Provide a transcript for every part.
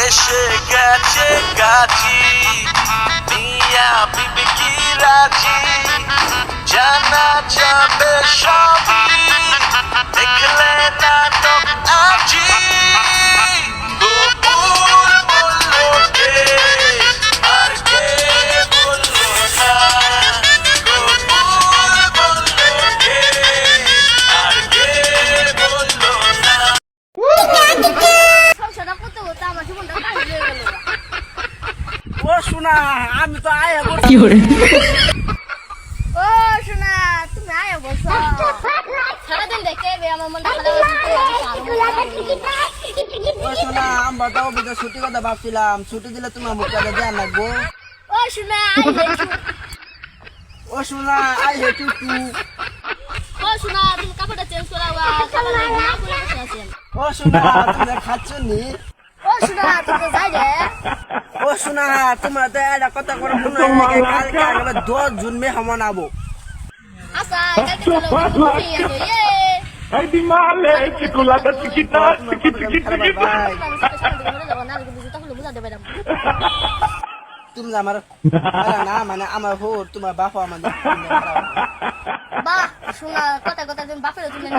এসে গেছে গাছি মিয়া বিবি কি রাজি জানা যাবে সবই দেখলে নাটক আজি কবুল বললো কে আর কে বললো না কবুল বললো কে আর কে বললো না সংসারটা করতে করতে আমার জীবনটা কাহিল হয়ে গেল। ও শোনা আমি তো আয়া কি hore ও শোনা তুমি আয়া বসো সারাদিন দেখে আমার মনটা খারাপ ও শোনা আমরা তো অফিসে ছুটি কথা ভাবছিলাম ছুটি দিলে তোমার মুখটা দেয়া লাগবো ও শোনা আই হেট ও শোনা আই হেট ইউ টু ও শোনা তুমি কাপড়টা চেঞ্জ করাবা কাপড় না পরে বসে আছেন। ও শোনা তুমি খাচ্ছ নি ও শোনা তুমি যাই রে ও শোনা তোমার তো একটা কথা করে মনে হয় কালকে আগে 10 জুন মে হামন আবো আচ্ছা কালকে চলো তুমি আনো ইয়ে Ay, di male, cicolata chiquita, chiquita. তুমি আমার না মানে আমার ভোর তোমার বাপ আমাদের বাহ শোনা কথা কথা তুমি বাপের তুমি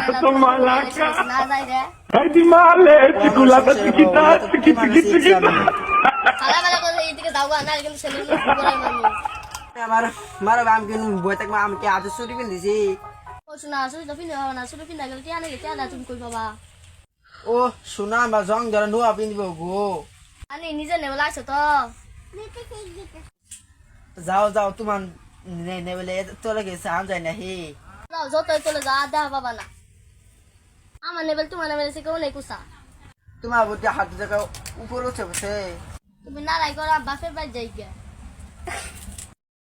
না যাই রে Ay, di male, cicolata chiquita, chiquita. খালা করে এইদিকে যাওয়া না কিন্তু ছেলে করে মানি আমার মারো আমি কিন্তু বই থাকবো আমি কি আজ চুরি কিনে দিছি ও শোনা শুধু তো পিনে না শুধু পিনে গেল কে আনে কে আনা তুমি কই বাবা ও শোনা আমার জং ধরে নোয়া পিনব গো আনি নিজে নেব লাগছে তো যাও যাও তোমার নে বলে তোরা গেছে আম যায় না হে যাও যতই চলে যা দেখা পাবা না আমার নেবেল তোমার নেবেল সে কেউ নেই কুসা তোমার বুদ্ধি হাত জায়গা উপর উঠে বসে তুমি নারাই করা বাপের বাড়ি যাই গে